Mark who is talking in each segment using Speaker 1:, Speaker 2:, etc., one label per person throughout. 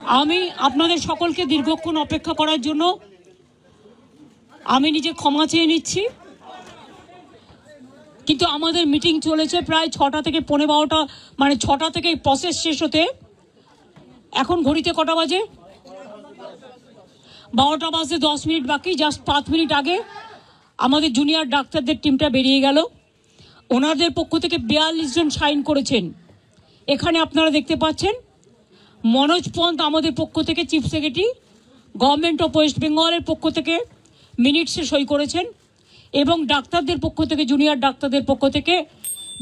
Speaker 1: আমি আপনাদের সকলকে দীর্ঘক্ষণ অপেক্ষা করার জন্য আমি নিজে ক্ষমা চেয়ে নিচ্ছি, কিন্তু আমাদের মিটিং চলেছে প্রায় 6টা থেকে 12টা, মানে 6টা থেকে প্রসেস শেষ হতে এখন ঘড়িতে কটা বাজে? 12টা বাজতে 10 মিনিট বাকি। জাস্ট 5 মিনিট আগে আমাদের জুনিয়র ডাক্তারদের টিমটা বেরিয়ে গেল। ওনাদের পক্ষ থেকে 42 জন সাইন করেছেন। এখানে আপনারা দেখতে পাচ্ছেন মনোজ পন্ত আমাদের পক্ষ থেকে chief secretary, government of West বেঙ্গলের পক্ষ থেকে মিনিটসে সই করেছেন, এবং ডাক্তারদের পক্ষ থেকে, জুনিয়র ডাক্তারদের পক্ষ থেকে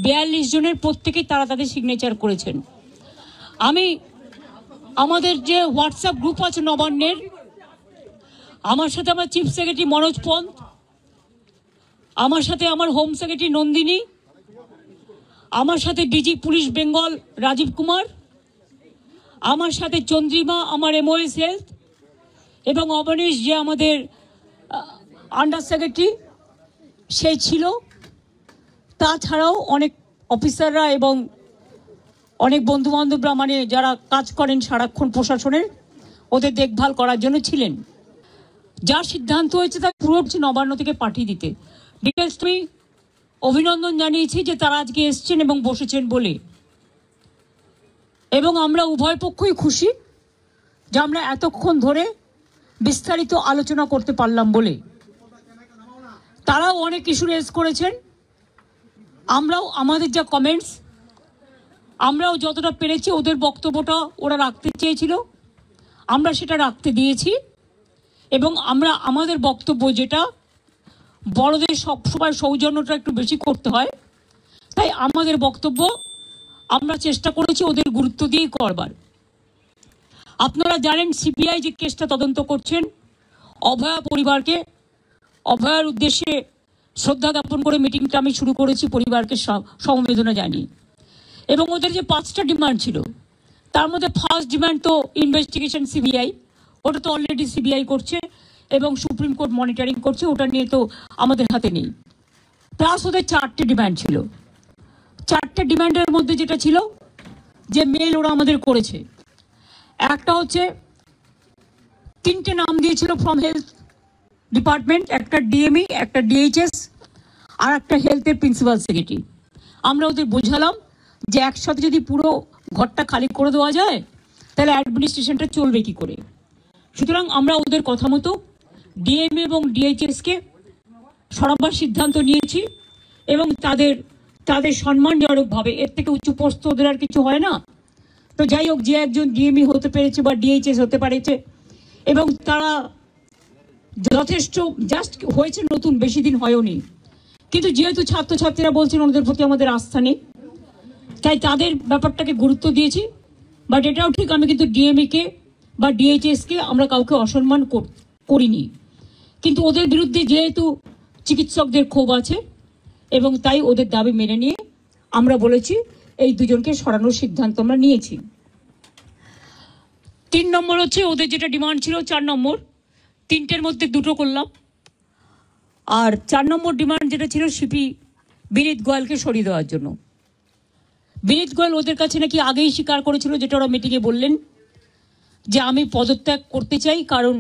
Speaker 1: 42 জনের প্রত্যেকেই তারা তাদের সিগনেচার করেছেন। আমি আমাদের যে হোয়াটসঅ্যাপ গ্রুপ আছে নবান্নের, আমার সাথে আমার চিফ সেক্রেটারি মনোজ পন্ত, আমার সাথে আমার হোম সেক্রেটারি নন্দিনী, আমার সাথে ডিজি পুলিশ বেঙ্গল রাজীব কুমার, আমার সাথে চন্দ্রিমা আমার এমওএস হেলথ, এবং অবনীশ যে আমাদের আন্ডার সেক্রেটারি সে ছিল। তাছাড়াও অনেক অফিসাররা এবং অনেক বন্ধুবান্ধবরা, মানে যারা কাজ করেন সারাক্ষণ প্রশাসনের, ওদের দেখভাল করার জন্য ছিলেন। যার সিদ্ধান্ত হয়েছে তা পুরো নবান্ন থেকে পাঠিয়ে দিতে। ডিটেলস আমি অভিনন্দন জানিয়েছি যে তারা আজকে এসছেন এবং বসেছেন বলে, এবং আমরা উভয় পক্ষই খুশি যে আমরা এতক্ষণ ধরে বিস্তারিত আলোচনা করতে পারলাম বলে। তারাও অনেক ইস্যু রেজ করেছেন, আমরাও আমাদের যা কমেন্টস আমরাও যতটা পেরেছি, ওদের বক্তব্যটা ওরা রাখতে চেয়েছিল আমরা সেটা রাখতে দিয়েছি, এবং আমরা আমাদের বক্তব্য যেটা বড়দের সবসময় সৌজন্যটা একটু বেশি করতে হয়, তাই আমাদের বক্তব্য আমরা চেষ্টা করেছি ওদের গুরুত্ব দিয়েই করবার। আপনারা জানেন সিবিআই যে কেসটা তদন্ত করছেন, অভয়া পরিবারকে, অভয়ার উদ্দেশ্যে শ্রদ্ধা জ্ঞাপন করে মিটিংটা আমি শুরু করেছি, পরিবারকে সমবেদনা জানিয়ে। এবং ওদের যে 5টা ডিমান্ড ছিল, তার মধ্যে ফার্স্ট ডিমান্ড তো ইনভেস্টিগেশন সিবিআই, ওটা তো অলরেডি সিবিআই করছে এবং সুপ্রিম কোর্ট মনিটরিং করছে, ওটা নিয়ে তো আমাদের হাতে নেই। প্লাস ওদের 4টে ডিমান্ড ছিল। 4টে ডিমান্ডের মধ্যে যেটা ছিল যে মেল ওরা আমাদের করেছে, একটা হচ্ছে 3টে নাম দিয়েছিল ফ্রম হেলথ ডিপার্টমেন্ট, একটা ডিএমই, একটা ডিএইচএস, আর একটা হেলথের প্রিন্সিপাল সেক্রেটারি। আমরা ওদের বোঝালাম যে একসাথে যদি পুরো ঘরটা খালি করে দেওয়া যায় তাহলে অ্যাডমিনিস্ট্রেশনটা চলবে কি করে। সুতরাং আমরা ওদের কথা মতো ডিএমএ এবং ডিএইচএসকে সরাবার সিদ্ধান্ত নিয়েছি, এবং তাদের সম্মানজনকভাবে, এর থেকে উচ্চ পোস্ট ওদের আর কিছু হয় না। তো যাই হোক, যে একজন ডিএমই হতে পেরেছে বা ডিএইচএস হতে পেরেছে, এবং তারা যথেষ্ট জাস্ট হয়েছে, নতুন বেশি দিন হয়ওনি, কিন্তু যেহেতু ছাত্রছাত্রীরা বলছেন ওদের প্রতি আমাদের আস্থা নেই, তাই তাদের ব্যাপারটাকে গুরুত্ব দিয়েছি। বাট এটাও ঠিক, আমি কিন্তু ডিএমইকে বা ডিএইচএসকে আমরা কাউকে অসম্মান করিনি, কিন্তু ওদের বিরুদ্ধে যেহেতু চিকিৎসকদের ক্ষোভ আছে, এবং তাই ওদের দাবি মেনে নিয়ে আমরা বলেছি এই দুজনকে সরানোর সিদ্ধান্ত আমরা নিয়েছি। 3 নম্বর হচ্ছে ওদের যেটা ডিমান্ড ছিল, 4 নম্বর, 3টের মধ্যে 2টো করলাম। আর 4 নম্বর ডিমান্ড যেটা ছিল সিপি বিনীত গোয়েলকে সরিয়ে দেওয়ার জন্য। বিনীত গোয়েল ওদের কাছে নাকি আগেই স্বীকার করেছিল, যেটা ওরা মিটিংয়ে বললেন, যে আমি পদত্যাগ করতে চাই, কারণ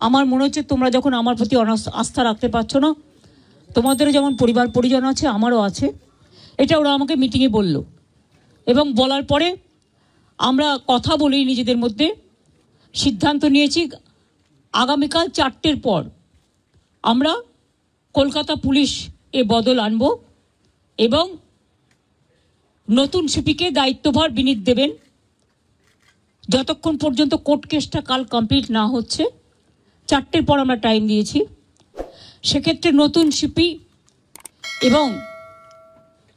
Speaker 1: আমার মনে হচ্ছে তোমরা যখন আমার প্রতি আস্থা রাখতে পারছো না, তোমাদেরও যেমন পরিবার পরিজন আছে আমারও আছে, এটা ওরা আমাকে মিটিংয়ে বলল। এবং বলার পরে আমরা কথা বলেই নিজেদের মধ্যে সিদ্ধান্ত নিয়েছি আগামীকাল 4টের পর আমরা কলকাতা পুলিশ এ বদল আনব, এবং নতুন সিপিকে দায়িত্বভার বিনীত দেবেন যতক্ষণ পর্যন্ত কোর্ট কেসটা কাল কমপ্লিট না হচ্ছে। 4টের পর আমরা টাইম দিয়েছি। সেক্ষেত্রে নতুন সিপি এবং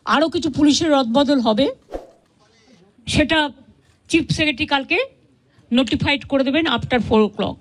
Speaker 1: আরও কিছু পুলিশের রদবদল হবে, সেটা চিফ সেক্রেটারি কালকে নোটিফাইড করে দেবেন আফটার 4 o'clock।